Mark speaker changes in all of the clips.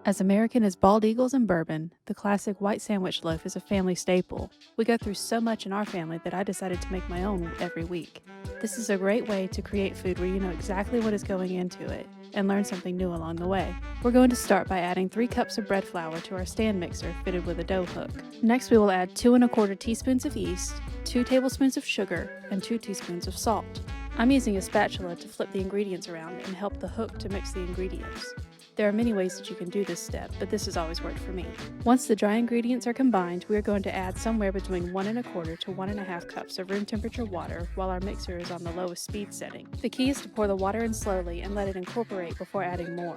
Speaker 1: As American as bald eagles and bourbon, the classic white sandwich loaf is a family staple. We go through so much in our family that I decided to make my own every week. This is a great way to create food where you know exactly what is going into it and learn something new along the way. We're going to start by adding 3 cups of bread flour to our stand mixer fitted with a dough hook. Next, we will add 2 1/4 teaspoons of yeast, 2 tablespoons of sugar, and 2 teaspoons of salt. I'm using a spatula to flip the ingredients around and help the hook to mix the ingredients. There are many ways that you can do this step, but this has always worked for me. Once the dry ingredients are combined, we are going to add somewhere between 1 1/4 to 1 1/2 cups of room temperature water while our mixer is on the lowest speed setting. The key is to pour the water in slowly and let it incorporate before adding more.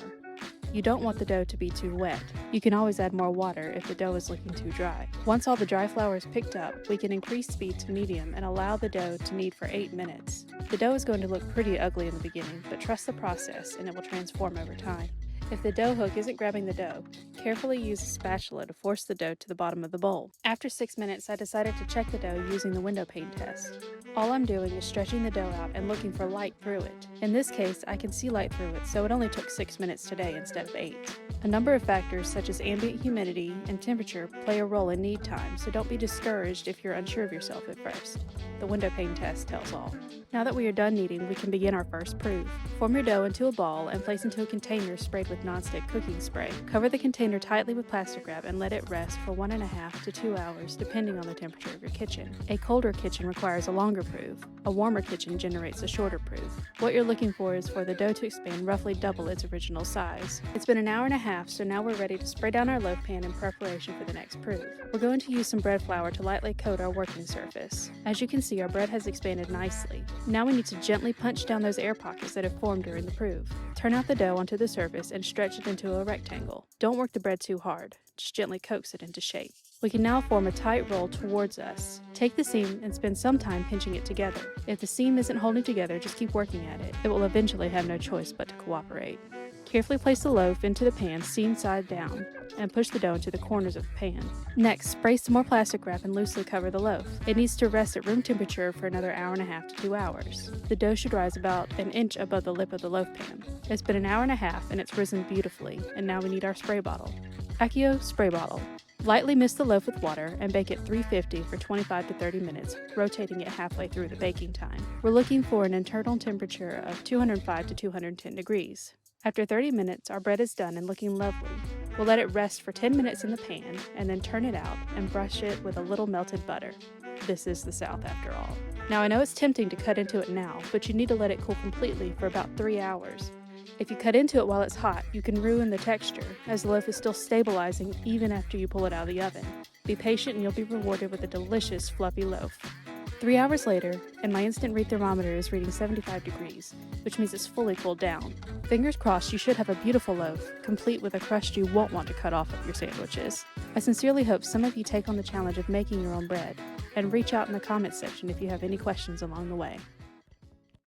Speaker 1: You don't want the dough to be too wet. You can always add more water if the dough is looking too dry. Once all the dry flour is picked up, we can increase speed to medium and allow the dough to knead for 8 minutes. The dough is going to look pretty ugly in the beginning, but trust the process and it will transform over time. If the dough hook isn't grabbing the dough, carefully use a spatula to force the dough to the bottom of the bowl. After 6 minutes, I decided to check the dough using the window pane test. All I'm doing is stretching the dough out and looking for light through it. In this case, I can see light through it, so it only took 6 minutes today instead of 8. A number of factors such as ambient humidity and temperature play a role in knead time, so don't be discouraged if you're unsure of yourself at first. The window pane test tells all. Now that we are done kneading, we can begin our first proof. Form your dough into a ball and place into a container sprayed with nonstick cooking spray. Cover the container tightly with plastic wrap and let it rest for 1 1/2 to 2 hours depending on the temperature of your kitchen. A colder kitchen requires a longer proof. A warmer kitchen generates a shorter proof. What you're looking for is for the dough to expand roughly double its original size. It's been an hour and a half, so now we're ready to spray down our loaf pan in preparation for the next proof. We're going to use some bread flour to lightly coat our working surface. As you can see, our bread has expanded nicely. Now we need to gently punch down those air pockets that have formed during the proof. Turn out the dough onto the surface and stretch it into a rectangle. Don't work the bread too hard, just gently coax it into shape. We can now form a tight roll towards us. Take the seam and spend some time pinching it together. If the seam isn't holding together, just keep working at it. It will eventually have no choice but to cooperate. Carefully place the loaf into the pan seam side down and push the dough into the corners of the pan. Next, spray some more plastic wrap and loosely cover the loaf. It needs to rest at room temperature for another 1 1/2 to 2 hours. The dough should rise about an inch above the lip of the loaf pan. It's been an hour and a half and it's risen beautifully, and now we need our spray bottle. Accio spray bottle. Lightly mist the loaf with water and bake at 350 for 25 to 30 minutes, rotating it halfway through the baking time. We're looking for an internal temperature of 205 to 210 degrees. After 30 minutes, our bread is done and looking lovely. We'll let it rest for 10 minutes in the pan and then turn it out and brush it with a little melted butter. This is the South after all. Now I know it's tempting to cut into it now, but you need to let it cool completely for about 3 hours. If you cut into it while it's hot, you can ruin the texture, as the loaf is still stabilizing even after you pull it out of the oven. Be patient and you'll be rewarded with a delicious, fluffy loaf. 3 hours later, and my instant read thermometer is reading 75 degrees, which means it's fully cooled down. Fingers crossed, you should have a beautiful loaf, complete with a crust you won't want to cut off of your sandwiches. I sincerely hope some of you take on the challenge of making your own bread, and reach out in the comments section if you have any questions along the way.